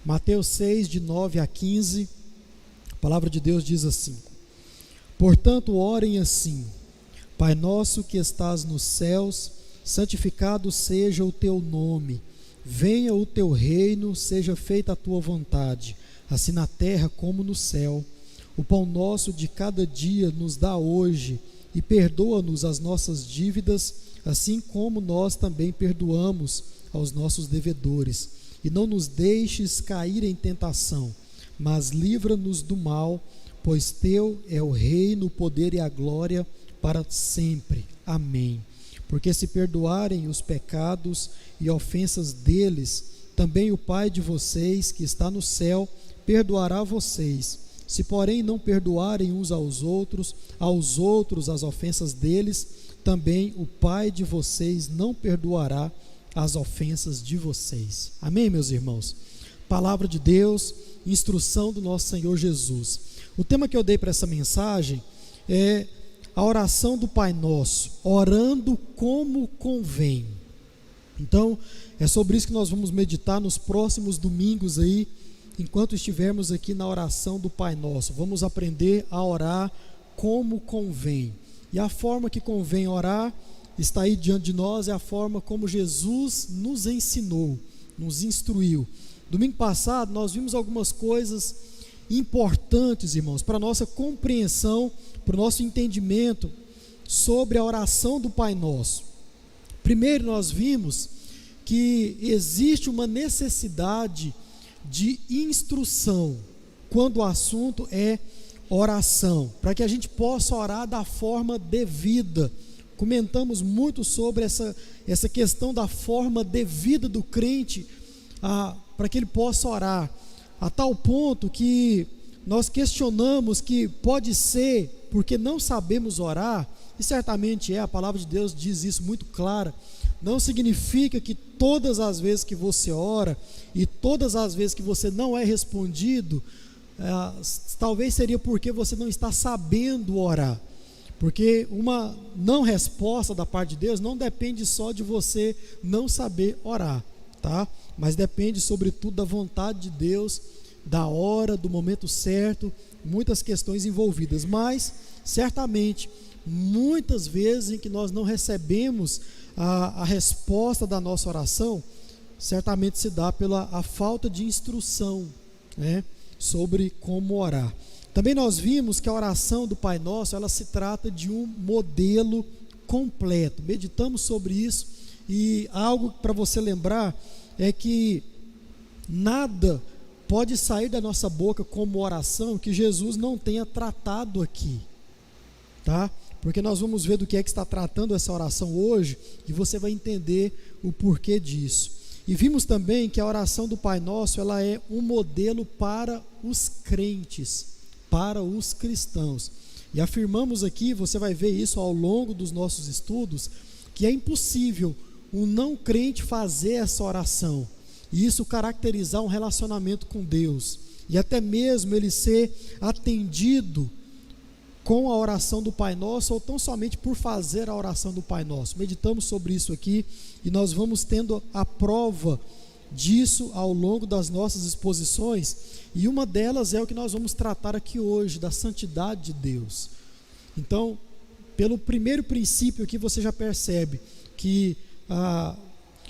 Mateus 6, de 9 a 15, a palavra de Deus diz assim: portanto, orem assim: Pai nosso que estás nos céus, santificado seja o teu nome, venha o teu reino, seja feita a tua vontade, assim na terra como no céu. O pão nosso de cada dia nos dá hoje, e perdoa-nos as nossas dívidas, assim como nós também perdoamos aos nossos devedores. E não nos deixes cair em tentação, mas livra-nos do mal, pois teu é o reino, o poder e a glória para sempre. Amém. Porque se perdoarem os pecados e ofensas deles, também o Pai de vocês, que está no céu, perdoará vocês. Se, porém, não perdoarem uns aos outros as ofensas deles, também o Pai de vocês não perdoará as ofensas de vocês. Amém, meus irmãos? Palavra de Deus, instrução do nosso Senhor Jesus. O tema que eu dei para essa mensagem é a oração do Pai Nosso, orando como convém. Então, é sobre isso que nós vamos meditar nos próximos domingos aí, enquanto estivermos aqui na oração do Pai Nosso. Vamos aprender a orar como convém. E a forma que convém orar está aí diante de nós, é a forma como Jesus nos ensinou, nos instruiu. Domingo passado nós vimos algumas coisas importantes, irmãos, para a nossa compreensão, para o nosso entendimento sobre a oração do Pai Nosso. Primeiro, nós vimos que existe uma necessidade de instrução quando o assunto é oração, para que a gente possa orar da forma devida. Comentamos muito sobre essa questão da forma devida do crente, para que ele possa orar, a tal ponto que nós questionamos que pode ser porque não sabemos orar, e certamente a palavra de Deus diz isso muito clara. Não significa que todas as vezes que você ora e todas as vezes que você não é respondido, talvez seria porque você não está sabendo orar. Porque uma não resposta da parte de Deus não depende só de você não saber orar, tá? Mas depende sobretudo da vontade de Deus, da hora, do momento certo, muitas questões envolvidas. Mas certamente muitas vezes em que nós não recebemos a resposta da nossa oração, certamente se dá pela a falta de instrução, né, sobre como orar. Também nós vimos que a oração do Pai Nosso, ela se trata de um modelo completo. Meditamos sobre isso, e algo para você lembrar é que nada pode sair da nossa boca como oração que Jesus não tenha tratado aqui, tá? Porque nós vamos ver do que está tratando essa oração hoje, e você vai entender o porquê disso. E vimos também que a oração do Pai Nosso, ela é um modelo para os crentes, para os cristãos. E afirmamos aqui, você vai ver isso ao longo dos nossos estudos, que é impossível um não crente fazer essa oração, e isso caracterizar um relacionamento com Deus, e até mesmo ele ser atendido com a oração do Pai Nosso, ou tão somente por fazer a oração do Pai Nosso. Meditamos sobre isso aqui, e nós vamos tendo a prova disso ao longo das nossas exposições, e uma delas é o que nós vamos tratar aqui hoje, da santidade de Deus. Então, pelo primeiro princípio aqui, você já percebe que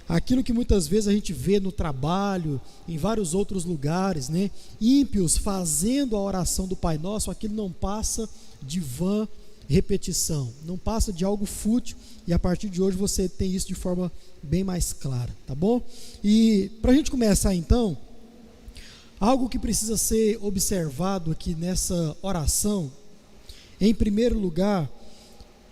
aquilo que muitas vezes a gente vê no trabalho, em vários outros lugares, né, ímpios fazendo a oração do Pai Nosso, aquilo não passa de vã repetição, não passa de algo fútil, e a partir de hoje você tem isso de forma bem mais clara, tá bom? E para a gente começar então, algo que precisa ser observado aqui nessa oração, em primeiro lugar,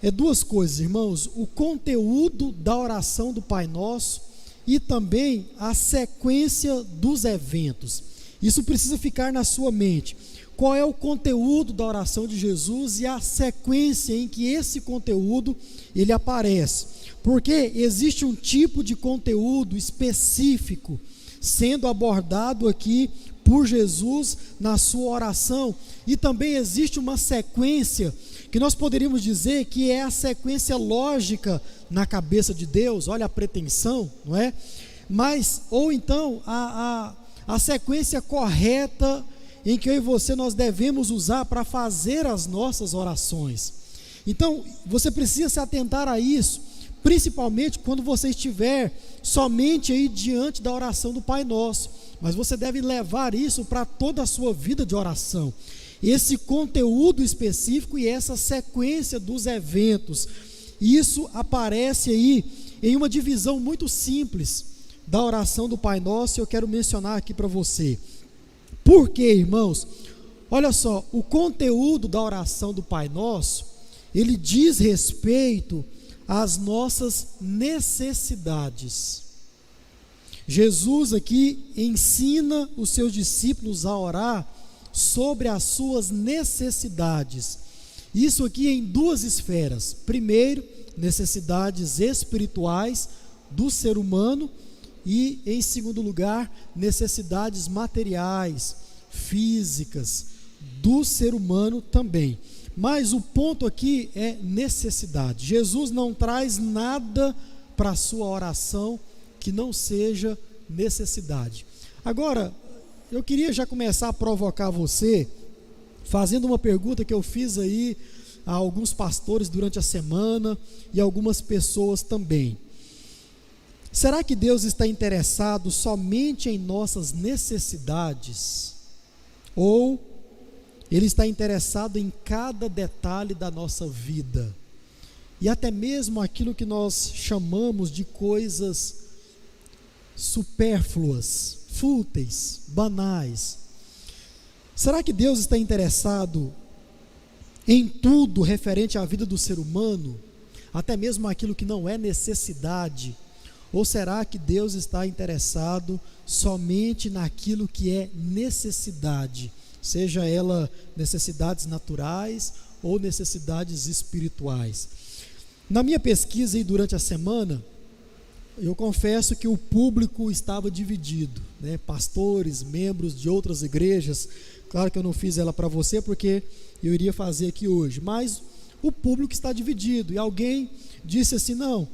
é duas coisas, irmãos: o conteúdo da oração do Pai Nosso e também a sequência dos eventos. Isso precisa ficar na sua mente. Qual é o conteúdo da oração de Jesus e a sequência em que esse conteúdo ele aparece? Porque existe um tipo de conteúdo específico sendo abordado aqui por Jesus na sua oração, e também existe uma sequência que nós poderíamos dizer que é a sequência lógica na cabeça de Deus. Olha a pretensão, não é? Mas, ou então, a a sequência correta em que eu e você nós devemos usar para fazer as nossas orações. Então, você precisa se atentar a isso, principalmente quando você estiver somente aí diante da oração do Pai Nosso, mas você deve levar isso para toda a sua vida de oração, esse conteúdo específico e essa sequência dos eventos. Isso aparece aí em uma divisão muito simples da oração do Pai Nosso, e eu quero mencionar aqui para você. Por quê, irmãos? Olha só, o conteúdo da oração do Pai Nosso, ele diz respeito às nossas necessidades. Jesus aqui ensina os seus discípulos a orar sobre as suas necessidades. Isso aqui em duas esferas. Primeiro, necessidades espirituais do ser humano, e em segundo lugar, necessidades materiais, físicas do ser humano também. Mas o ponto aqui é necessidade. Jesus não traz nada para a sua oração que não seja necessidade. Agora, eu queria já começar a provocar você, fazendo uma pergunta que eu fiz aí a alguns pastores durante a semana e algumas pessoas também. Será que Deus está interessado somente em nossas necessidades? Ou Ele está interessado em cada detalhe da nossa vida? E até mesmo aquilo que nós chamamos de coisas supérfluas, fúteis, banais. Será que Deus está interessado em tudo referente à vida do ser humano? Até mesmo aquilo que não é necessidade? Ou será que Deus está interessado somente naquilo que é necessidade, seja ela necessidades naturais ou necessidades espirituais? Na minha pesquisa aí durante a semana, eu confesso que o público estava dividido, né? Pastores, membros de outras igrejas. Claro que eu não fiz ela para você porque eu iria fazer aqui hoje, mas o público está dividido, e alguém disse assim: não,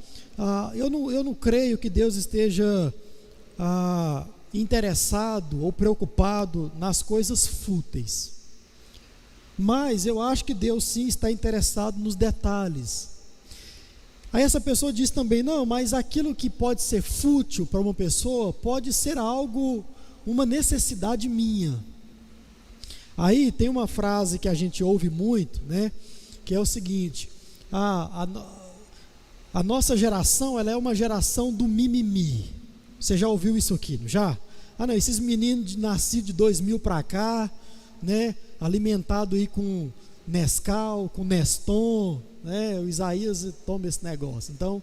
eu não creio que Deus esteja interessado ou preocupado nas coisas fúteis, mas eu acho que Deus sim está interessado nos detalhes. Aí essa pessoa diz também: não, mas aquilo que pode ser fútil para uma pessoa pode ser algo, uma necessidade minha. Aí tem uma frase que a gente ouve muito, né, que é o seguinte: a nossa geração, ela é uma geração do mimimi. Você já ouviu isso aqui, não já? Não, esses meninos nascidos de 2000 para cá, né, alimentado aí com Nescau, com Neston, né, o Isaías toma esse negócio. Então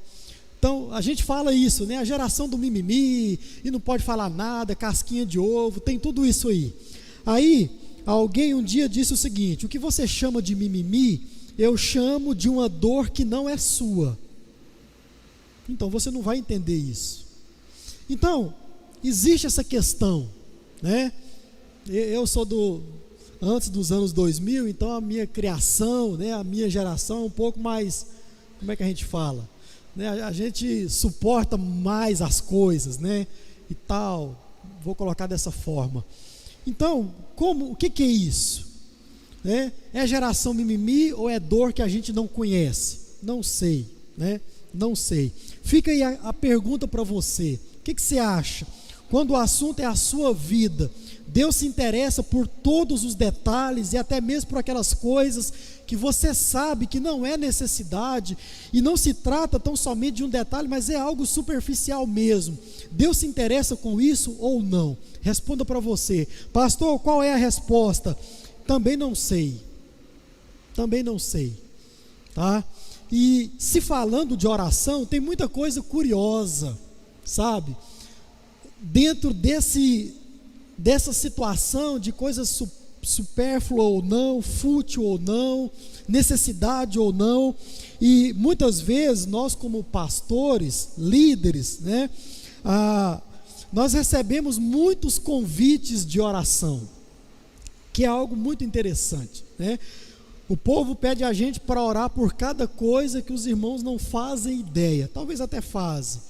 a gente fala isso, né, a geração do mimimi, e não pode falar nada, casquinha de ovo, tem tudo isso aí. Aí alguém um dia disse o seguinte: o que você chama de mimimi, eu chamo de uma dor que não é sua. Então você não vai entender isso. Então existe essa questão, né? Eu sou antes dos anos 2000, então a minha criação, né, a minha geração é um pouco mais, como é que a gente fala, né? A gente suporta mais as coisas, né, e tal, vou colocar dessa forma. Então, o que é isso? Né? É geração mimimi ou é dor que a gente não conhece? Não sei, né? Não sei. Fica aí a pergunta para você: o que você acha? Quando o assunto é a sua vida, Deus se interessa por todos os detalhes e até mesmo por aquelas coisas que você sabe que não é necessidade, e não se trata tão somente de um detalhe, mas é algo superficial mesmo. Deus se interessa com isso ou não? Responda para você. Pastor, qual é a resposta? Também não sei. Também não sei. Tá? E se falando de oração, tem muita coisa curiosa, sabe? Dentro dessa situação de coisas supérflua ou não, fútil ou não, necessidade ou não, e muitas vezes nós como pastores, líderes, né, nós recebemos muitos convites de oração, que é algo muito interessante, né? O povo pede a gente para orar por cada coisa que os irmãos não fazem ideia, talvez até fazem,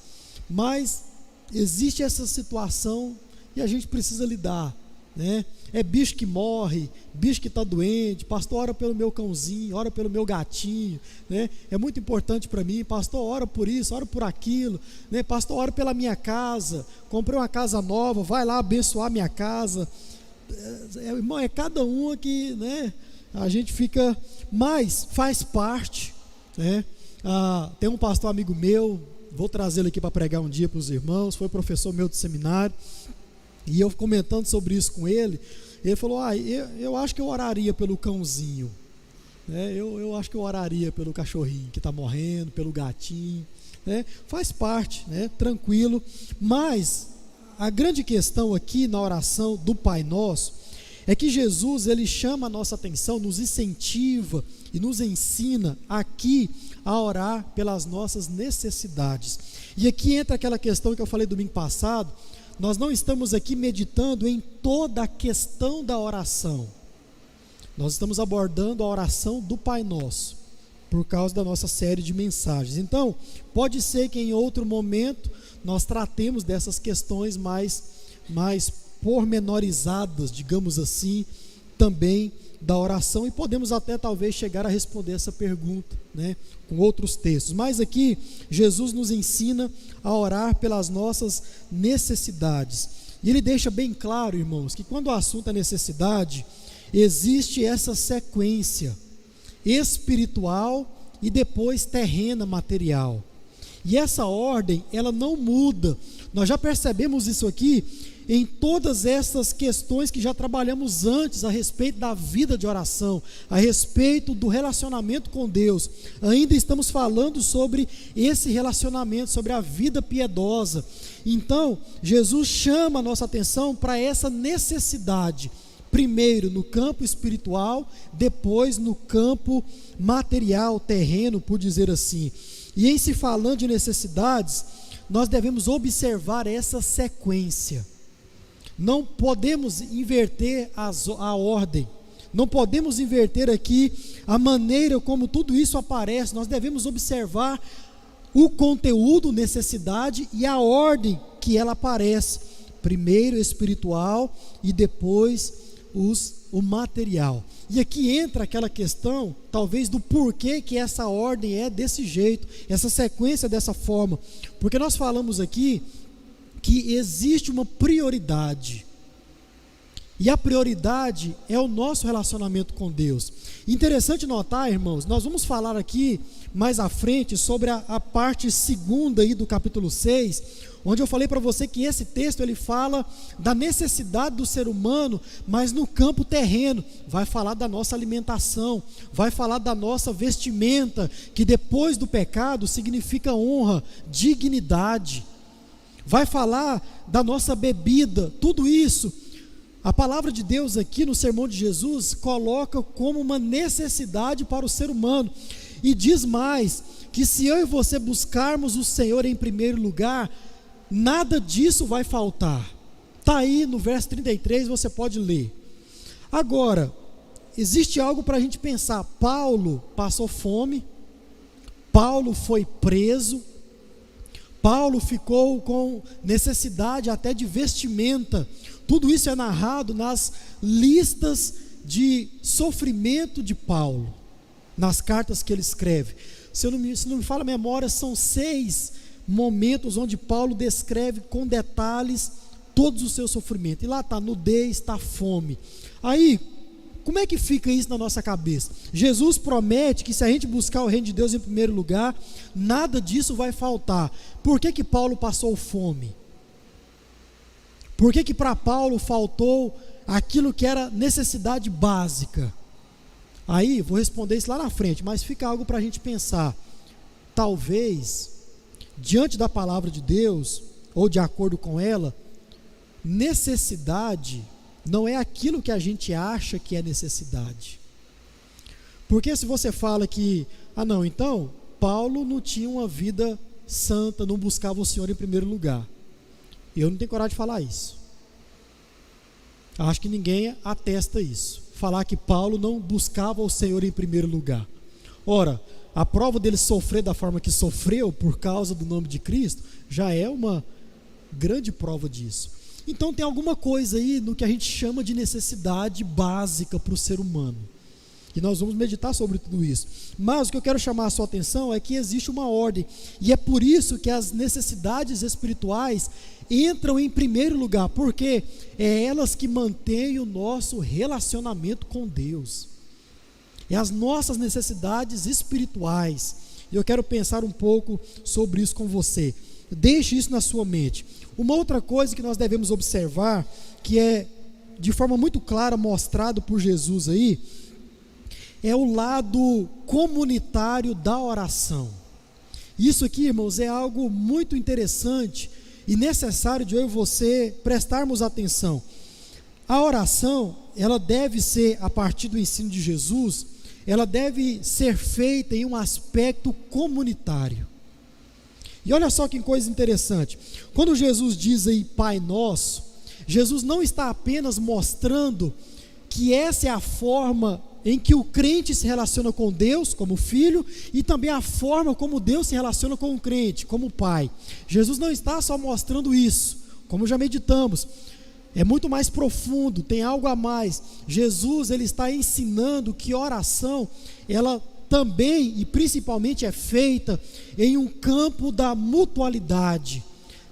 mas existe essa situação e a gente precisa lidar, né? É bicho que morre, bicho que está doente, pastor, ora pelo meu cãozinho, ora pelo meu gatinho, né? É muito importante para mim, pastor, ora por isso, ora por aquilo, né? Pastor, ora pela minha casa, comprei uma casa nova, vai lá abençoar minha casa. Irmão, é cada um aqui, né? A gente fica, mas faz parte, né? Tem um pastor amigo meu, vou trazê-lo aqui para pregar um dia para os irmãos, foi professor meu de seminário, e eu comentando sobre isso com ele, ele falou, eu acho que eu oraria pelo cãozinho, né? Eu acho que eu oraria pelo cachorrinho que está morrendo, pelo gatinho, né? Faz parte, né? Tranquilo, mas a grande questão aqui na oração do Pai Nosso, é que Jesus, ele chama a nossa atenção, nos incentiva e nos ensina aqui a orar pelas nossas necessidades, e aqui entra aquela questão que eu falei domingo passado. Nós não estamos aqui meditando em toda a questão da oração. Nós estamos abordando a oração do Pai Nosso, por causa da nossa série de mensagens. Então, pode ser que em outro momento nós tratemos dessas questões mais pormenorizadas, digamos assim, também da oração, e podemos até talvez chegar a responder essa pergunta, né, com outros textos. Mas aqui Jesus nos ensina a orar pelas nossas necessidades, e ele deixa bem claro, irmãos, que quando o assunto é necessidade, existe essa sequência espiritual e depois terrena, material, e essa ordem ela não muda. Nós já percebemos isso aqui em todas essas questões que já trabalhamos antes a respeito da vida de oração, a respeito do relacionamento com Deus. Ainda estamos falando sobre esse relacionamento, sobre a vida piedosa. Então, Jesus chama a nossa atenção para essa necessidade, primeiro no campo espiritual, depois no campo material, terreno, por dizer assim. E em se falando de necessidades, nós devemos observar essa sequência. Não podemos inverter a ordem, não podemos inverter aqui a maneira como tudo isso aparece. Nós devemos observar o conteúdo, necessidade e a ordem que ela aparece, primeiro espiritual e depois o material. E aqui entra aquela questão, talvez, do porquê que essa ordem é desse jeito, essa sequência dessa forma, porque nós falamos aqui que existe uma prioridade, e a prioridade é o nosso relacionamento com Deus. Interessante notar, irmãos, nós vamos falar aqui mais à frente sobre a parte segunda aí do capítulo 6, onde eu falei para você que esse texto ele fala da necessidade do ser humano, mas no campo terreno, vai falar da nossa alimentação, vai falar da nossa vestimenta, que depois do pecado significa honra, dignidade, vai falar da nossa bebida, tudo isso. A palavra de Deus aqui no sermão de Jesus coloca como uma necessidade para o ser humano, e diz mais, que se eu e você buscarmos o Senhor em primeiro lugar, nada disso vai faltar. Está aí no verso 33, você pode ler. Agora, existe algo para a gente pensar. Paulo passou fome, Paulo foi preso, Paulo ficou com necessidade até de vestimenta. Tudo isso é narrado nas listas de sofrimento de Paulo, nas cartas que ele escreve. Se não me falha a memória, são 6 momentos onde Paulo descreve com detalhes todos os seus sofrimentos. E lá está nudez, está fome. Aí, como é que fica isso na nossa cabeça? Jesus promete que se a gente buscar o reino de Deus em primeiro lugar, nada disso vai faltar. Por que Paulo passou fome? Por que para Paulo faltou aquilo que era necessidade básica? Aí, vou responder isso lá na frente, mas fica algo para a gente pensar. Talvez, diante da palavra de Deus, ou de acordo com ela, necessidade não é aquilo que a gente acha que é necessidade. Porque se você fala que, não, então, Paulo não tinha uma vida santa, não buscava o Senhor em primeiro lugar. Eu não tenho coragem de falar isso. Acho que ninguém atesta isso. Falar que Paulo não buscava o Senhor em primeiro lugar. Ora, a prova dele sofrer da forma que sofreu por causa do nome de Cristo, já é uma grande prova disso. Então tem alguma coisa aí no que a gente chama de necessidade básica para o ser humano. E nós vamos meditar sobre tudo isso. Mas o que eu quero chamar a sua atenção é que existe uma ordem. E é por isso que as necessidades espirituais entram em primeiro lugar. Porque é elas que mantêm o nosso relacionamento com Deus. É as nossas necessidades espirituais. E eu quero pensar um pouco sobre isso com você. Deixe isso na sua mente. Uma outra coisa que nós devemos observar, que é de forma muito clara mostrado por Jesus aí, é o lado comunitário da oração. Isso aqui, irmãos, é algo muito interessante e necessário de eu e você prestarmos atenção. A oração, ela deve ser, a partir do ensino de Jesus, ela deve ser feita em um aspecto comunitário. E olha só que coisa interessante, quando Jesus diz aí Pai Nosso, Jesus não está apenas mostrando que essa é a forma em que o crente se relaciona com Deus, como filho, e também a forma como Deus se relaciona com o crente, como pai. Jesus não está só mostrando isso, como já meditamos, é muito mais profundo, tem algo a mais. Jesus, ele está ensinando que oração, ela também e principalmente é feita em um campo da mutualidade,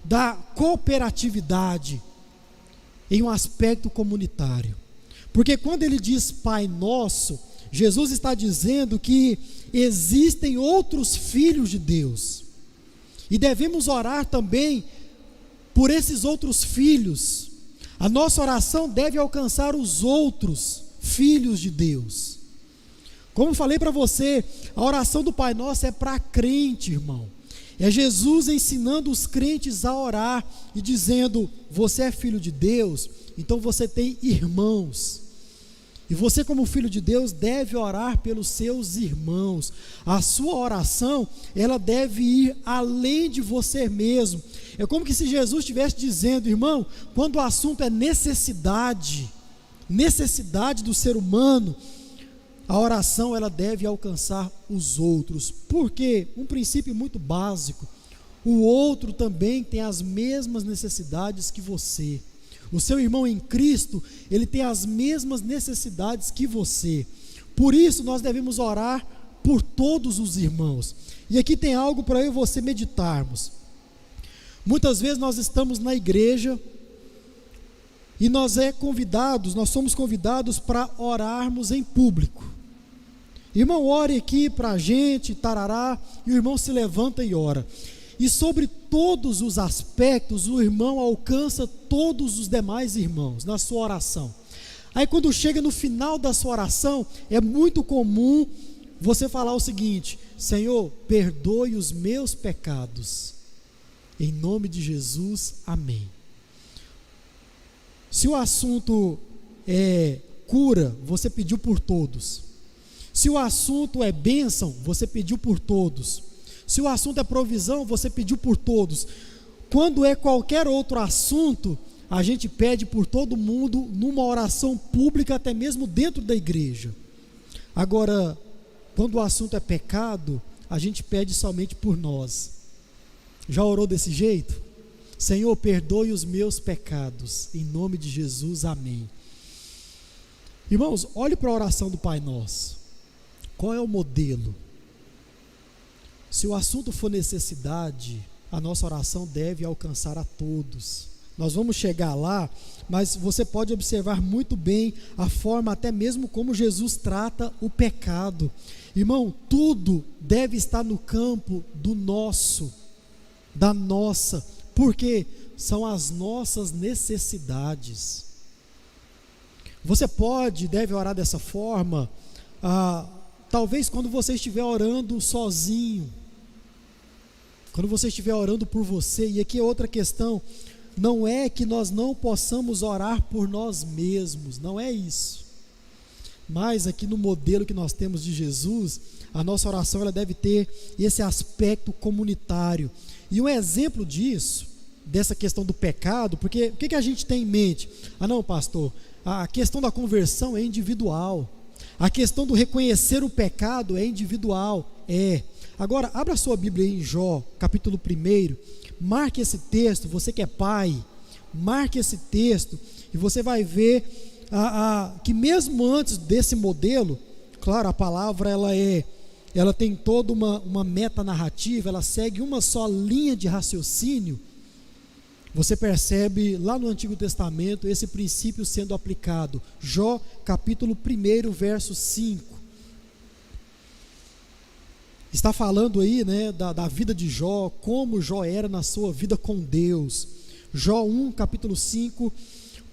da cooperatividade, em um aspecto comunitário. Porque quando ele diz Pai Nosso, Jesus está dizendo que existem outros filhos de Deus, e devemos orar também por esses outros filhos. A nossa oração deve alcançar os outros filhos de Deus. Como falei para você, a oração do Pai Nosso é para crente, irmão. É Jesus ensinando os crentes a orar e dizendo: você é filho de Deus, então você tem irmãos. E você, como filho de Deus, deve orar pelos seus irmãos. A sua oração, ela deve ir além de você mesmo. É como que se Jesus estivesse dizendo: irmão, quando o assunto é necessidade do ser humano, a oração, ela deve alcançar os outros. Por quê? Um princípio muito básico: o outro também tem as mesmas necessidades que você. O seu irmão em Cristo, ele tem as mesmas necessidades que você. Por isso nós devemos orar por todos os irmãos. E aqui tem algo para eu e você meditarmos. Muitas vezes nós estamos na igreja e nós somos convidados para orarmos em público. Irmão, ore aqui para a gente, tarará, e o irmão se levanta e ora. E sobre todos os aspectos, o irmão alcança todos os demais irmãos na sua oração. Aí quando chega no final da sua oração, é muito comum você falar o seguinte: Senhor, perdoe os meus pecados. Em nome de Jesus, amém. Se o assunto é cura, você pediu por todos. Se o assunto é bênção, você pediu por todos. Se o assunto é provisão, você pediu por todos. Quando é qualquer outro assunto, a gente pede por todo mundo numa oração pública, até mesmo dentro da igreja. Agora, quando o assunto é pecado, a gente pede somente por nós. Já orou desse jeito? Senhor, perdoe os meus pecados, em nome de Jesus, amém. Irmãos, olhe para a oração do Pai Nosso. Qual é o modelo? Se o assunto for necessidade, a nossa oração deve alcançar a todos. Nós vamos chegar lá, mas você pode observar muito bem a forma, até mesmo como Jesus trata o pecado. Irmão, tudo deve estar no campo do nosso, da nossa, porque são as nossas necessidades. Você deve orar dessa forma, talvez quando você estiver orando sozinho, quando você estiver orando por você. E aqui é outra questão: não é que nós não possamos orar por nós mesmos, não é isso, mas aqui no modelo que nós temos de Jesus, a nossa oração, ela deve ter esse aspecto comunitário. E um exemplo disso, dessa questão do pecado, porque o que a gente tem em mente? Não, pastor, a questão da conversão é individual, a questão do reconhecer o pecado é individual. Agora, abra sua Bíblia aí em Jó, capítulo 1, marque esse texto, você que é pai, marque esse texto e você vai ver que mesmo antes desse modelo, claro, a palavra ela tem toda uma metanarrativa, ela segue uma só linha de raciocínio. Você percebe lá no Antigo Testamento esse princípio sendo aplicado. Jó capítulo 1, verso 5. Está falando aí, né, da vida de Jó, como Jó era na sua vida com Deus. Jó 1, capítulo 5,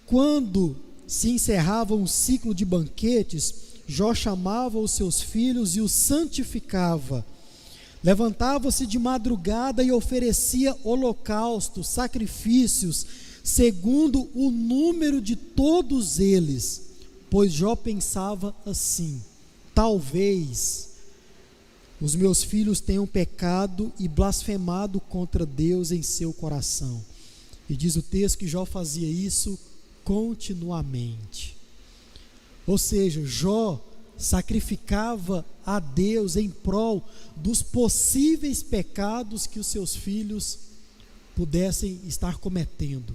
quando se encerrava um ciclo de banquetes, Jó chamava os seus filhos e os santificava. Levantava-se de madrugada e oferecia holocaustos, sacrifícios, segundo o número de todos eles, pois Jó pensava assim: talvez os meus filhos tenham pecado e blasfemado contra Deus em seu coração. E diz o texto que Jó fazia isso continuamente. Ou seja, Jó sacrificava a Deus em prol dos possíveis pecados que os seus filhos pudessem estar cometendo.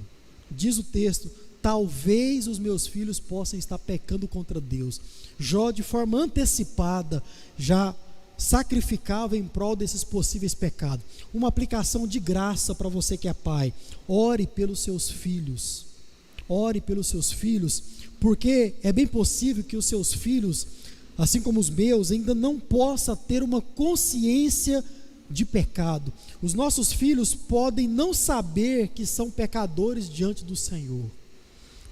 Diz o texto: talvez os meus filhos possam estar pecando contra Deus. Jó, de forma antecipada, já sacrificava em prol desses possíveis pecados. Uma aplicação de graça para você que é pai: ore pelos seus filhos. Ore pelos seus filhos, porque é bem possível que os seus filhos, assim como os meus, ainda não possa ter uma consciência de pecado. Os nossos filhos podem não saber que são pecadores diante do Senhor.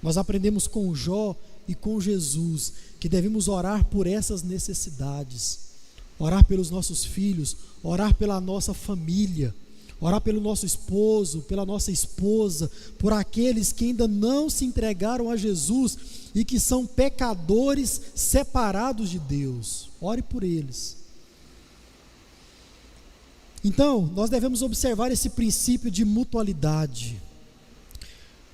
Nós aprendemos com Jó e com Jesus que devemos orar por essas necessidades, orar pelos nossos filhos, orar pela nossa família, orar pelo nosso esposo, pela nossa esposa, por aqueles que ainda não se entregaram a Jesus e que são pecadores separados de Deus. Ore por eles. Então, nós devemos observar esse princípio de mutualidade.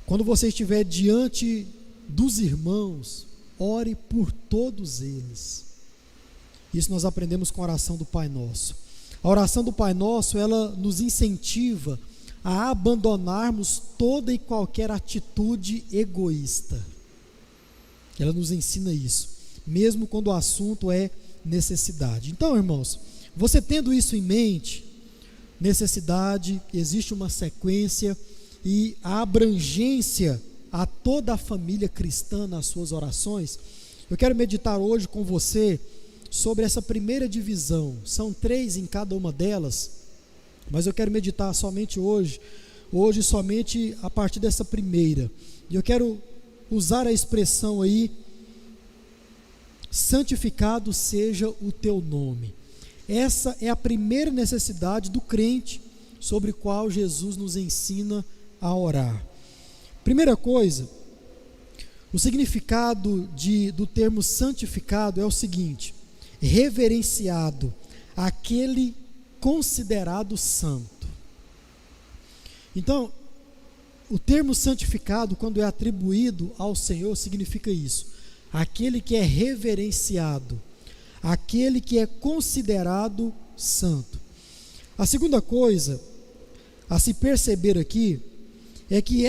Quando você estiver diante dos irmãos, ore por todos eles. Isso nós aprendemos com a oração do Pai Nosso. A oração do Pai Nosso, ela nos incentiva a abandonarmos toda e qualquer atitude egoísta. Ela nos ensina isso, mesmo quando o assunto é necessidade. Então, irmãos, você tendo isso em mente, necessidade, existe uma sequência e a abrangência a toda a família cristã nas suas orações, eu quero meditar hoje com você sobre essa primeira divisão. São 3 em cada uma delas, mas eu quero meditar somente hoje somente a partir dessa primeira, e eu quero usar a expressão aí: santificado seja o teu nome. Essa é a primeira necessidade do crente, sobre a qual Jesus nos ensina a orar. Primeira coisa, o significado do termo santificado é o seguinte: reverenciado, aquele considerado santo. Então, o termo santificado, quando é atribuído ao Senhor, significa isso: aquele que é reverenciado, aquele que é considerado santo. A segunda coisa a se perceber aqui é que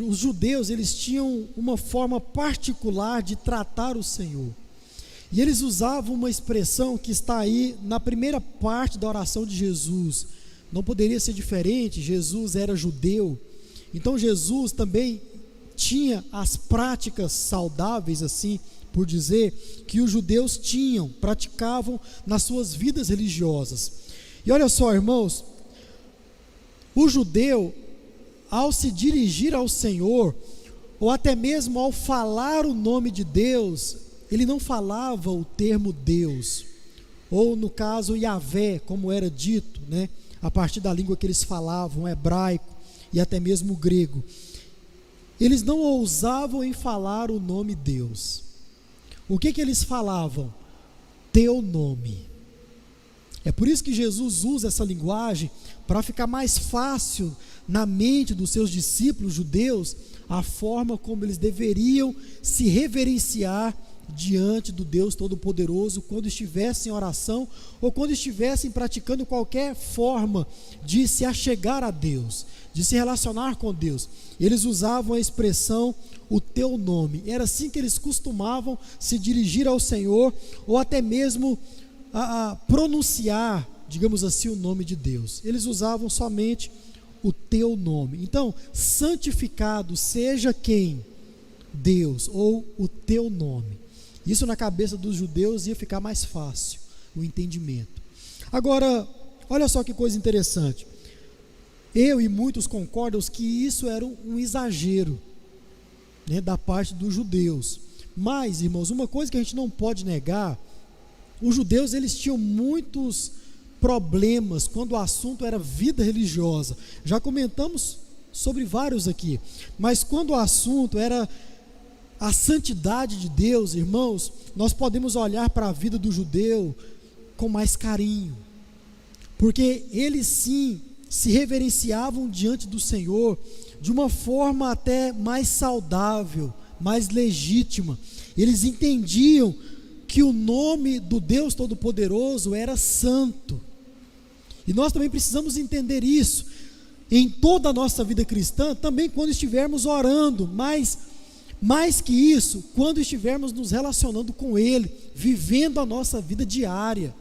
os judeus, eles tinham uma forma particular de tratar o Senhor. E eles usavam uma expressão que está aí na primeira parte da oração de Jesus. Não poderia ser diferente, Jesus era judeu. Então Jesus também tinha as práticas saudáveis, assim por dizer, que os judeus praticavam nas suas vidas religiosas. E olha só, irmãos, o judeu, ao se dirigir ao Senhor, ou até mesmo ao falar o nome de Deus, ele não falava o termo Deus, ou no caso Yahvé, como era dito, né, a partir da língua que eles falavam, o hebraico e até mesmo o grego. Eles não ousavam em falar o nome Deus. O que eles falavam? Teu nome. É por isso que Jesus usa essa linguagem, para ficar mais fácil na mente dos seus discípulos judeus a forma como eles deveriam se reverenciar diante do Deus Todo-Poderoso quando estivessem em oração ou quando estivessem praticando qualquer forma de se achegar a Deus, de se relacionar com Deus. Eles usavam a expressão o teu nome. Era assim que eles costumavam se dirigir ao Senhor, ou até mesmo a pronunciar, digamos assim, o nome de Deus. Eles usavam somente o teu nome. Então, santificado seja quem? Deus, ou o teu nome. Isso na cabeça dos judeus ia ficar mais fácil, o entendimento. Agora, olha só que coisa interessante. Eu e muitos concordam que isso era um exagero, né, da parte dos judeus. Mas, irmãos, uma coisa que a gente não pode negar, os judeus eles tinham muitos problemas quando o assunto era vida religiosa. Já comentamos sobre vários aqui, mas quando o assunto era a santidade de Deus, irmãos, nós podemos olhar para a vida do judeu com mais carinho, porque eles sim se reverenciavam diante do Senhor de uma forma até mais saudável, mais legítima. Eles entendiam que o nome do Deus Todo-Poderoso era santo, e nós também precisamos entender isso em toda a nossa vida cristã, também quando estivermos orando, mas mais que isso, quando estivermos nos relacionando com Ele, vivendo a nossa vida diária,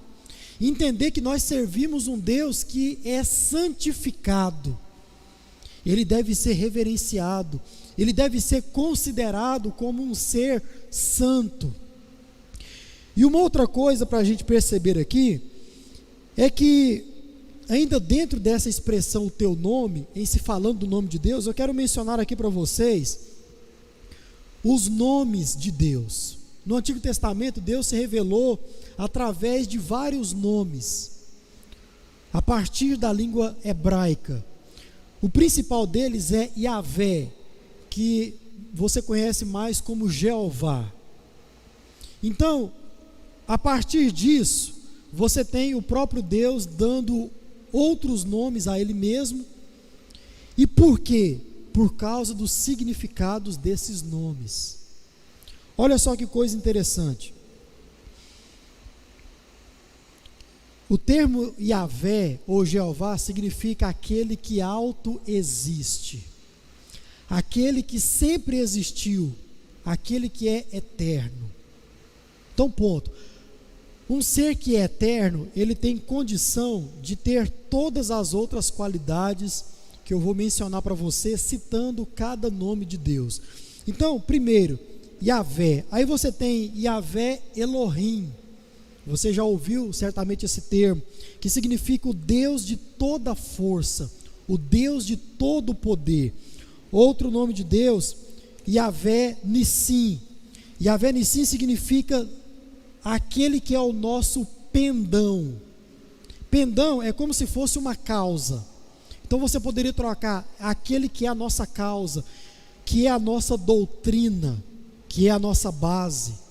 entender que nós servimos um Deus que é santificado. Ele deve ser reverenciado, ele deve ser considerado como um ser santo. E uma outra coisa para a gente perceber aqui, é que ainda dentro dessa expressão o teu nome, em se falando do nome de Deus, eu quero mencionar aqui para vocês os nomes de Deus. No Antigo Testamento, Deus se revelou através de vários nomes, a partir da língua hebraica. O principal deles é Yahvé, que você conhece mais como Jeová. Então, a partir disso, você tem o próprio Deus dando outros nomes a Ele mesmo. E por quê? Por causa dos significados desses nomes. Olha só que coisa interessante. O termo Yahvé ou Jeová significa aquele que autoexiste, aquele que sempre existiu, aquele que é eterno. Então, ponto. Um ser que é eterno, ele tem condição de ter todas as outras qualidades que eu vou mencionar para você, citando cada nome de Deus. Então, primeiro, Yahvé. Aí você tem Yahvé Elohim. Você já ouviu certamente esse termo, que significa o Deus de toda força, o Deus de todo poder. Outro nome de Deus, Yahvé Nissim. Yahvé Nissim significa aquele que é o nosso pendão. Pendão é como se fosse uma causa. Então você poderia trocar aquele que é a nossa causa, que é a nossa doutrina, que é a nossa base.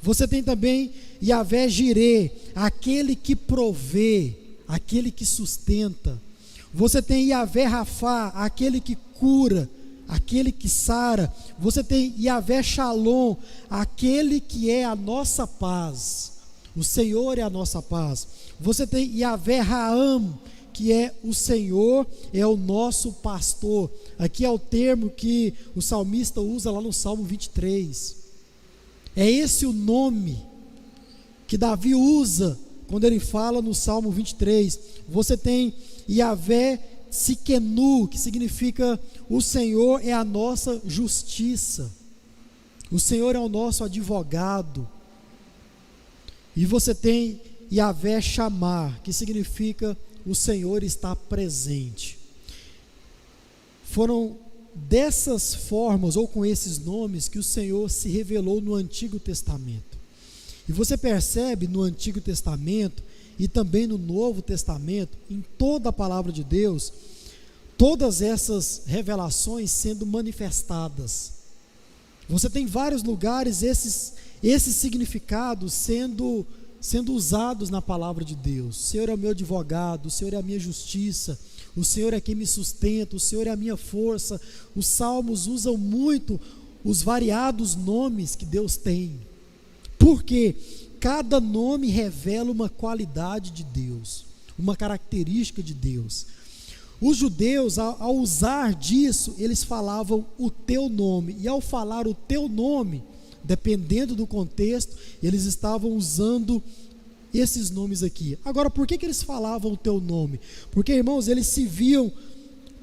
Você tem também Yahvé Jireh, aquele que provê, aquele que sustenta. Você tem Yahvé Rafá, aquele que cura, aquele que sara. Você tem Yahvé Shalom, aquele que é a nossa paz. O Senhor é a nossa paz. Você tem Yahvé Raam, que é o Senhor, é o nosso pastor. Aqui é o termo que o salmista usa lá no Salmo 23. É esse o nome que Davi usa quando ele fala no Salmo 23. Você tem Yahvé Tsidkenu, que significa o Senhor é a nossa justiça, o Senhor é o nosso advogado. E você tem Yahvé Shammah, que significa o Senhor está presente. Foram dessas formas, ou com esses nomes, que o Senhor se revelou no Antigo Testamento. E você percebe no Antigo Testamento e também no Novo Testamento, em toda a palavra de Deus, todas essas revelações sendo manifestadas. Você tem vários lugares esses significados sendo usados na palavra de Deus. O Senhor é o meu advogado, o Senhor é a minha justiça, o Senhor é quem me sustenta, o Senhor é a minha força. Os salmos usam muito os variados nomes que Deus tem. Porque cada nome revela uma qualidade de Deus, uma característica de Deus. Os judeus, ao usar disso, eles falavam o teu nome, e ao falar o teu nome, dependendo do contexto, eles estavam usando esses nomes aqui. Agora, por que eles falavam o teu nome? Porque, irmãos, eles se viam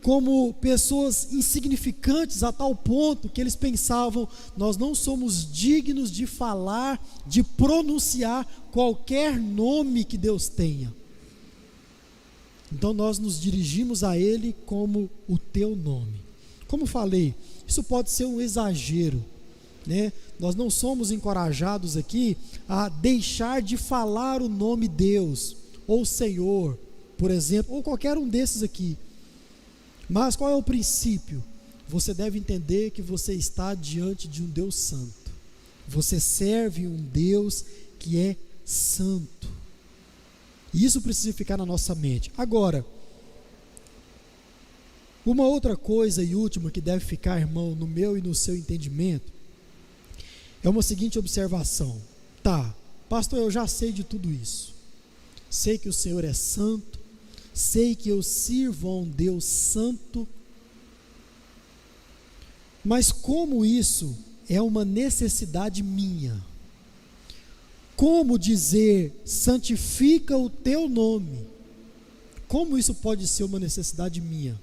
como pessoas insignificantes a tal ponto que eles pensavam: nós não somos dignos de falar, de pronunciar qualquer nome que Deus tenha. Então nós nos dirigimos a Ele como o teu nome. Como falei, isso pode ser um exagero, né? Nós não somos encorajados aqui a deixar de falar o nome Deus, ou Senhor, por exemplo, ou qualquer um desses aqui. Mas qual é o princípio? Você deve entender que você está diante de um Deus santo. Você serve um Deus que é santo. E isso precisa ficar na nossa mente. Agora, uma outra coisa e última que deve ficar, irmão, no meu e no seu entendimento, é uma seguinte observação. Tá, pastor, eu já sei de tudo isso. Sei que o Senhor é santo, sei que eu sirvo a um Deus santo, mas como isso é uma necessidade minha? Como dizer, santifica o teu nome? Como isso pode ser uma necessidade minha?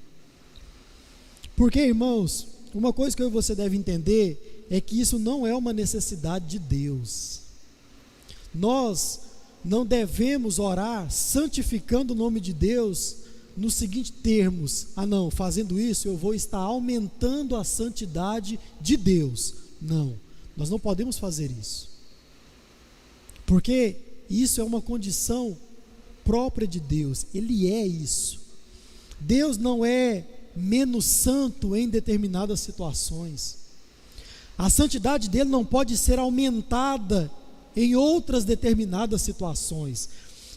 Porque, irmãos, uma coisa que eu e você deve entender é que isso não é uma necessidade de Deus. Nós não devemos orar santificando o nome de Deus nos seguintes termos: ah não, fazendo isso eu vou estar aumentando a santidade de Deus. Não, nós não podemos fazer isso, porque isso é uma condição própria de Deus. Ele é isso. Deus não é menos santo em determinadas situações. A santidade dele não pode ser aumentada em outras determinadas situações.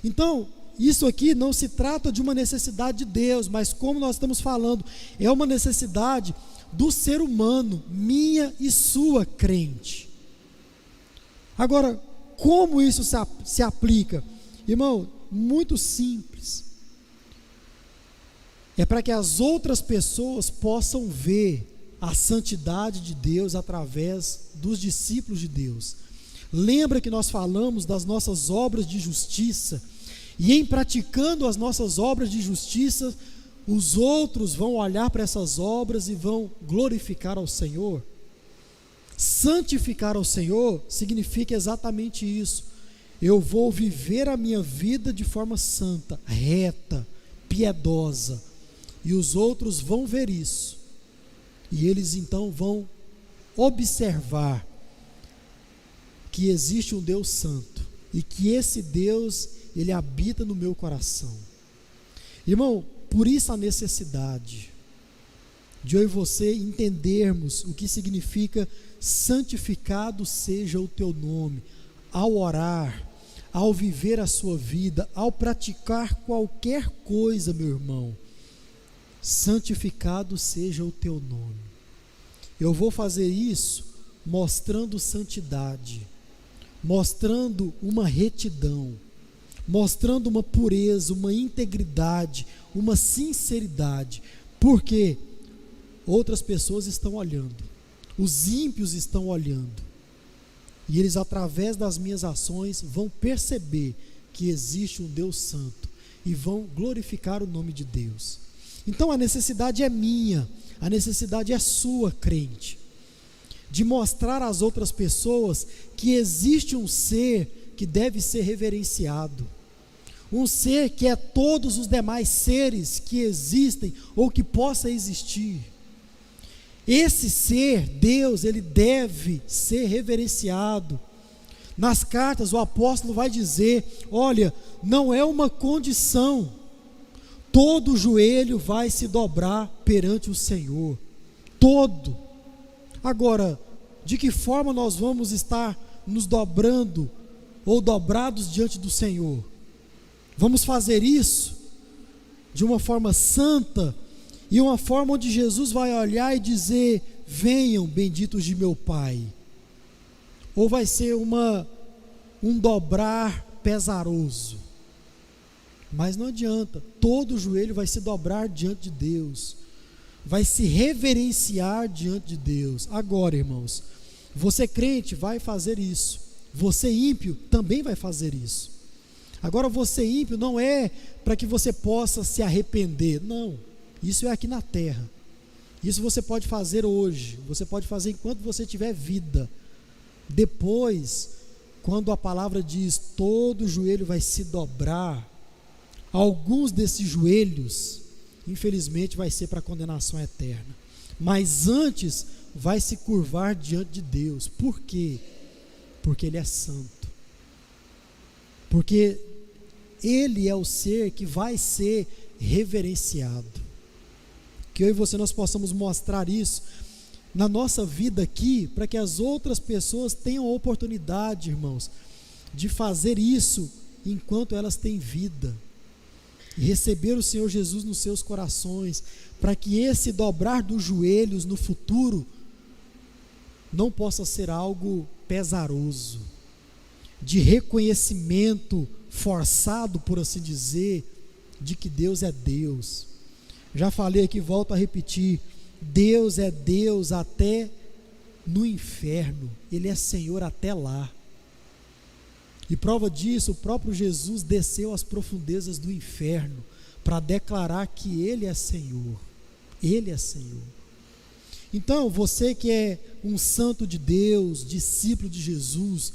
Então, isso aqui não se trata de uma necessidade de Deus, mas, como nós estamos falando, é uma necessidade do ser humano, minha e sua, crente. Agora, como isso se aplica? Irmão, muito simples. É para que as outras pessoas possam ver a santidade de Deus através dos discípulos de Deus. Lembra que nós falamos das nossas obras de justiça, e em praticando as nossas obras de justiça, os outros vão olhar para essas obras e vão glorificar ao Senhor? Santificar ao Senhor significa exatamente isso. Eu vou viver a minha vida de forma santa, reta, piedosa, e os outros vão ver isso, e eles então vão observar que existe um Deus santo, e que esse Deus, ele habita no meu coração. Irmão, por isso a necessidade de eu e você entendermos o que significa santificado seja o teu nome, ao orar, ao viver a sua vida, ao praticar qualquer coisa, meu irmão. Santificado seja o teu nome. Eu vou fazer isso mostrando santidade, mostrando uma retidão, mostrando uma pureza, uma integridade, uma sinceridade, porque outras pessoas estão olhando, os ímpios estão olhando, e eles, através das minhas ações, vão perceber que existe um Deus santo e vão glorificar o nome de Deus. Então a necessidade é minha, a necessidade é sua, crente, de mostrar às outras pessoas que existe um ser que deve ser reverenciado, um ser que é todos os demais seres que existem ou que possa existir. Esse ser, Deus, ele deve ser reverenciado. Nas cartas o apóstolo vai dizer: olha, não é uma condição, todo joelho vai se dobrar perante o Senhor, todo. Agora, de que forma nós vamos estar nos dobrando ou dobrados diante do Senhor? Vamos fazer isso de uma forma santa e uma forma onde Jesus vai olhar e dizer: venham, benditos de meu Pai? Ou vai ser uma um dobrar pesaroso. Mas não adianta, todo joelho vai se dobrar diante de Deus, vai se reverenciar diante de Deus. Agora, irmãos, você crente vai fazer isso, você ímpio também vai fazer isso. Agora, você ímpio não é para que você possa se arrepender, não, isso é aqui na terra. Isso você pode fazer hoje, você pode fazer enquanto você tiver vida. Depois, quando a palavra diz todo joelho vai se dobrar, alguns desses joelhos, infelizmente, vai ser para a condenação eterna. Mas antes, vai se curvar diante de Deus. Por quê? Porque Ele é santo. Porque Ele é o ser que vai ser reverenciado. Que eu e você nós possamos mostrar isso na nossa vida aqui, para que as outras pessoas tenham a oportunidade, irmãos, de fazer isso enquanto elas têm vida. E receber o Senhor Jesus nos seus corações, para que esse dobrar dos joelhos no futuro não possa ser algo pesaroso, de reconhecimento forçado, por assim dizer, de que Deus é Deus. Já falei aqui, volto a repetir, Deus é Deus até no inferno, Ele é Senhor até lá. E prova disso, o próprio Jesus desceu às profundezas do inferno para declarar que Ele é Senhor. Ele é Senhor. Então, você que é um santo de Deus, discípulo de Jesus,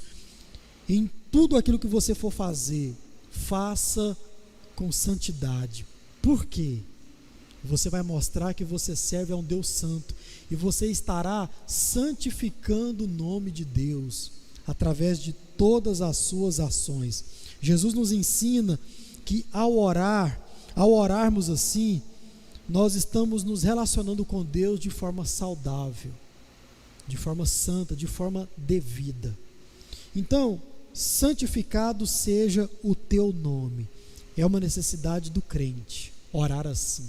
em tudo aquilo que você for fazer, faça com santidade. Por quê? Você vai mostrar que você serve a um Deus santo e você estará santificando o nome de Deus através de todas as suas ações. Jesus nos ensina que ao orarmos assim, nós estamos nos relacionando com Deus de forma saudável, de forma santa, de forma devida. Então, santificado seja o teu nome. É uma necessidade do crente, orar assim.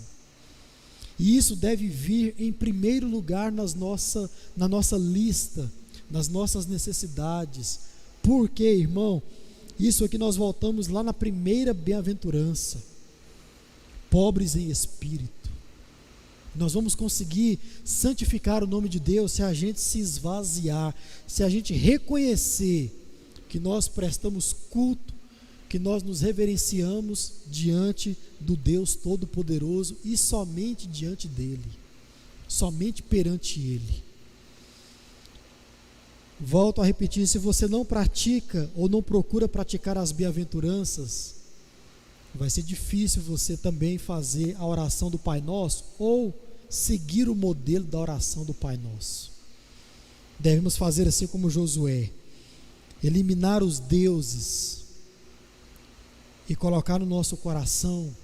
E isso deve vir em primeiro lugar na nossa lista, nas nossas necessidades. Por quê, irmão? Isso aqui nós voltamos lá na primeira bem-aventurança. Pobres em espírito. Nós vamos conseguir santificar o nome de Deus se a gente se esvaziar, se a gente reconhecer que nós prestamos culto, que nós nos reverenciamos diante do Deus Todo-Poderoso e somente diante dEle, somente perante Ele. Volto a repetir, se você não pratica ou não procura praticar as bem-aventuranças, vai ser difícil você também fazer a oração do Pai Nosso ou seguir o modelo da oração do Pai Nosso. Devemos fazer assim como Josué, eliminar os deuses e colocar no nosso coração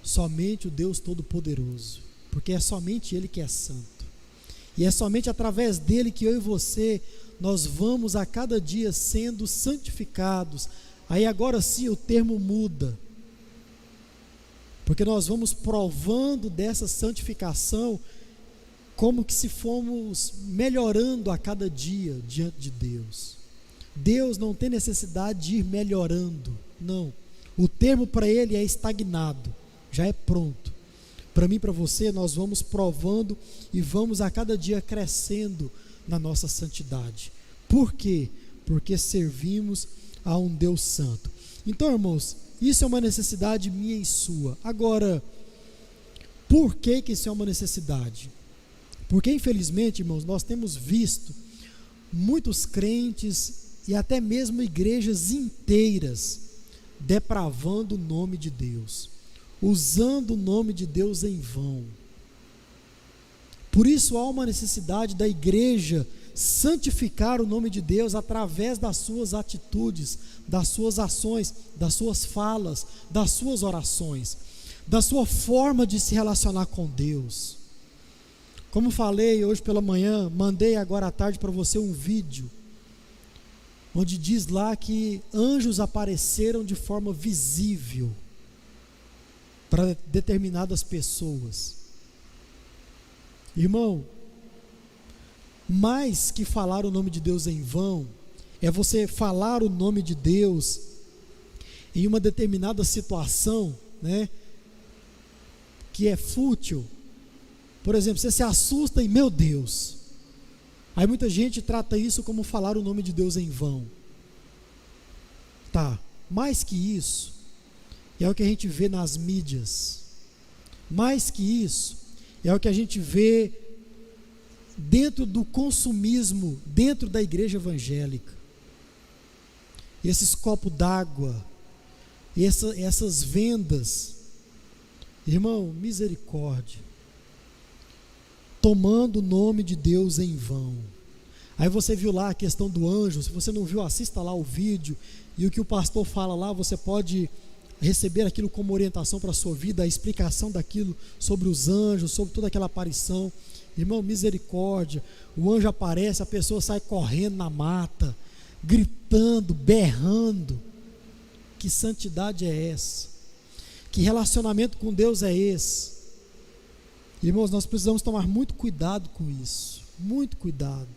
somente o Deus Todo-Poderoso, porque é somente Ele que é santo, e é somente através dele que eu e você, nós vamos a cada dia sendo santificados. Aí agora sim o termo muda, porque nós vamos provando dessa santificação, como que se fomos melhorando a cada dia diante de Deus. Deus não tem necessidade de ir melhorando, não. O termo para Ele é estagnado, já é pronto. Para mim e para você, nós vamos provando e vamos a cada dia crescendo na nossa santidade. Por quê? Porque servimos a um Deus santo. Então, irmãos, isso é uma necessidade minha e sua. Agora, por que isso é uma necessidade? Porque, infelizmente, irmãos, nós temos visto muitos crentes e até mesmo igrejas inteiras depravando o nome de Deus, usando o nome de Deus em vão. Por isso há uma necessidade da igreja santificar o nome de Deus através das suas atitudes, das suas ações, das suas falas, das suas orações, da sua forma de se relacionar com Deus. Como falei hoje pela manhã, mandei agora à tarde para você um vídeo onde diz lá que anjos apareceram de forma visível para determinadas pessoas. Irmão, mais que falar o nome de Deus em vão, é você falar o nome de Deus em uma determinada situação, né, que é fútil. Por exemplo, você se assusta e, meu Deus. Aí muita gente trata isso como falar o nome de Deus em vão. Tá, mais que isso, é o que a gente vê nas mídias. Mais que isso, é o que a gente vê dentro do consumismo, dentro da igreja evangélica. Esses copos d'água, essas vendas, irmão, misericórdia, tomando o nome de Deus em vão. Aí você viu lá a questão do anjo. Se você não viu, assista lá o vídeo, e o que o pastor fala lá, você pode receber aquilo como orientação para a sua vida, a explicação daquilo sobre os anjos, sobre toda aquela aparição. Irmão, misericórdia, o anjo aparece, a pessoa sai correndo na mata, gritando, berrando. Que santidade é essa? Que relacionamento com Deus é esse? Irmãos, nós precisamos tomar muito cuidado com isso, muito cuidado.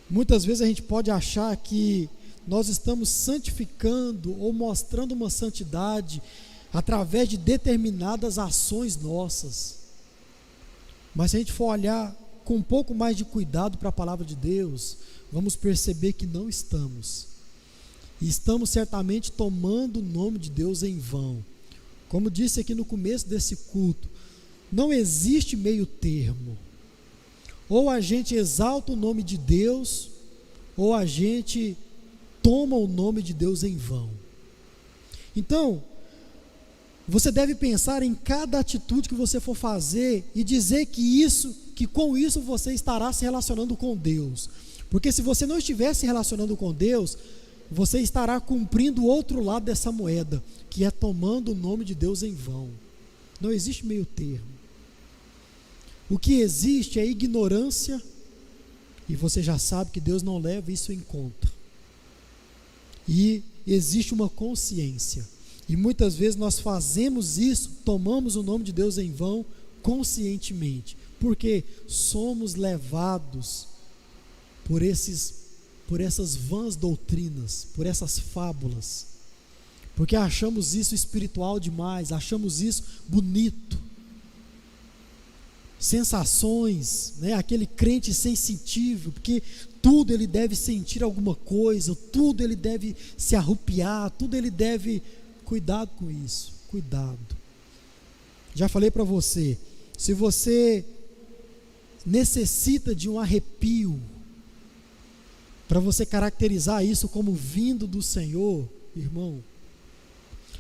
Muitas vezes a gente pode achar que nós estamos santificando ou mostrando uma santidade através de determinadas ações nossas. Mas se a gente for olhar com um pouco mais de cuidado para a palavra de Deus, vamos perceber que não estamos. E estamos certamente tomando o nome de Deus em vão. Como disse aqui no começo desse culto, não existe meio termo. Ou a gente exalta o nome de Deus, ou a gente toma o nome de Deus em vão. Então, você deve pensar em cada atitude que você for fazer e dizer que com isso você estará se relacionando com Deus. Porque se você não estiver se relacionando com Deus, você estará cumprindo o outro lado dessa moeda, que é tomando o nome de Deus em vão. Não existe meio termo. O que existe é ignorância, e você já sabe que Deus não leva isso em conta. E existe uma consciência, e muitas vezes nós fazemos isso, tomamos o nome de Deus em vão conscientemente, porque somos levados por essas vãs doutrinas, por essas fábulas, porque achamos isso espiritual demais, achamos isso bonito, sensações, né? Aquele crente sensitivo, porque tudo ele deve sentir alguma coisa, tudo ele deve se arrupiar, tudo ele deve, cuidado com isso, cuidado. Já falei para você, se você necessita de um arrepio, para você caracterizar isso como vindo do Senhor, irmão,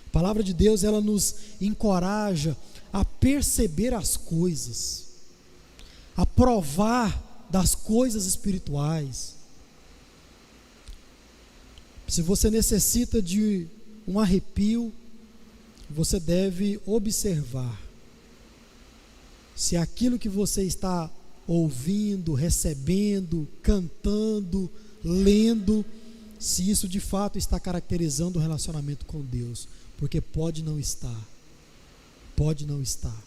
a palavra de Deus, ela nos encoraja a perceber as coisas, a provar das coisas espirituais. Se você necessita de um arrepio, você deve observar se aquilo que você está ouvindo, recebendo, cantando, lendo, se isso de fato está caracterizando o relacionamento com Deus, porque pode não estar. Pode não estar.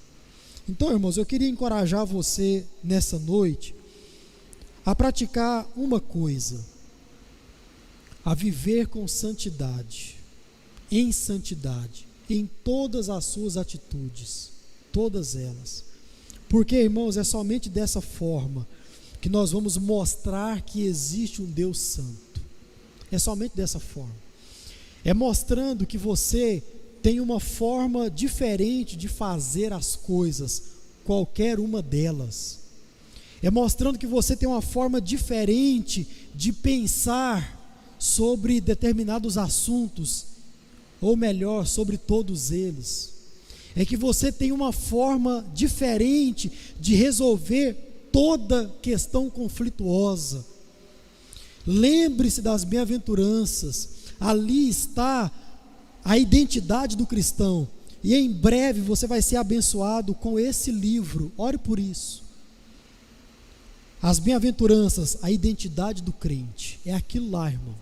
Então, irmãos, eu queria encorajar você nessa noite a praticar uma coisa, a viver com santidade, em todas as suas atitudes, todas elas. Porque, irmãos, é somente dessa forma que nós vamos mostrar que existe um Deus santo. É somente dessa forma. É mostrando que você tem uma forma diferente de fazer as coisas, qualquer uma delas. É mostrando que você tem uma forma diferente de pensar sobre determinados assuntos, ou melhor, sobre todos eles. É que você tem uma forma diferente de resolver toda questão conflituosa. Lembre-se das bem-aventuranças, ali está a identidade do cristão, e em breve você vai ser abençoado com esse livro. Ore por isso. As bem-aventuranças, a identidade do crente, é aquilo lá, irmão.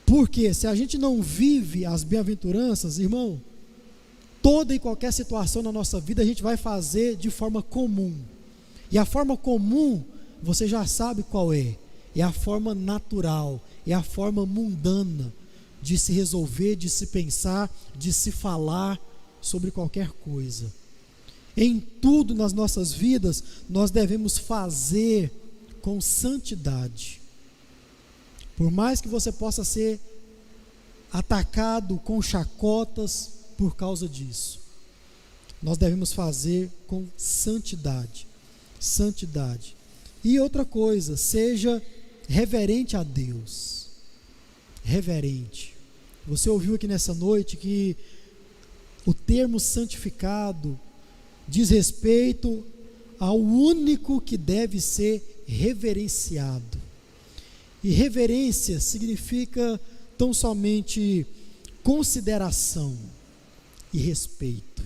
Porque se a gente não vive as bem-aventuranças, irmão, toda e qualquer situação na nossa vida a gente vai fazer de forma comum. E a forma comum, você já sabe qual é. é a forma natural, é a forma mundana de se resolver, de se pensar, de se falar sobre qualquer coisa. Em tudo nas nossas vidas, nós devemos fazer com santidade. Por mais que você possa ser atacado com chacotas por causa disso, nós devemos fazer com santidade. Santidade. E outra coisa, seja reverente a Deus. Reverente. Você ouviu aqui nessa noite que o termo santificado diz respeito ao único que deve ser reverenciado. E reverência significa tão somente consideração e respeito.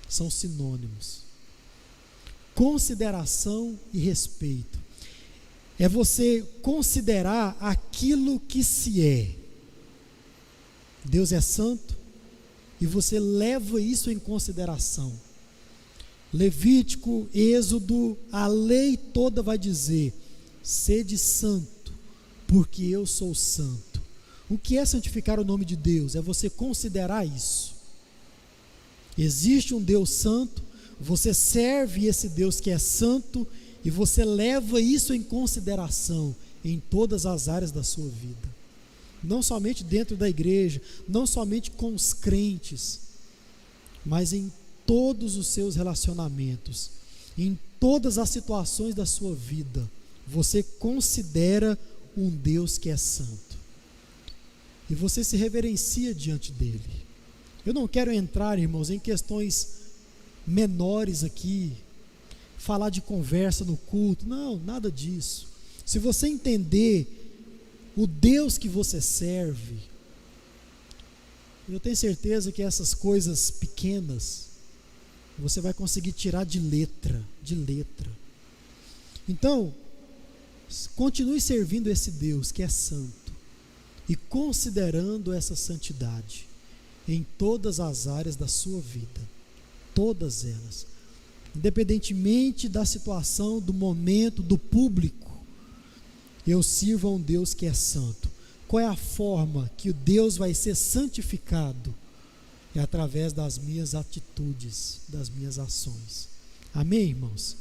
São sinônimos. Consideração e respeito. É você considerar aquilo que se é. Deus é santo e você leva isso em consideração. Levítico, Êxodo, a lei toda vai dizer: sede santo, porque eu sou santo. O que é santificar o nome de Deus? É você considerar isso. Existe um Deus santo, você serve esse Deus que é santo e você leva isso em consideração em todas as áreas da sua vida. Não somente dentro da igreja, não somente com os crentes, mas em todos os seus relacionamentos, em todas as situações da sua vida, você considera um Deus que é santo. E você se reverencia diante dele. Eu não quero entrar, irmãos, em questões menores aqui, falar de conversa no culto, não, nada disso. Se você entender o Deus que você serve, eu tenho certeza que essas coisas pequenas você vai conseguir tirar de letra. Então, continue servindo esse Deus que é santo e considerando essa santidade em todas as áreas da sua vida, todas elas, independentemente da situação, do momento, do público. Eu sirvo a um Deus que é santo. Qual é a forma que o Deus vai ser santificado? É através das minhas atitudes, das minhas ações. Amém, irmãos?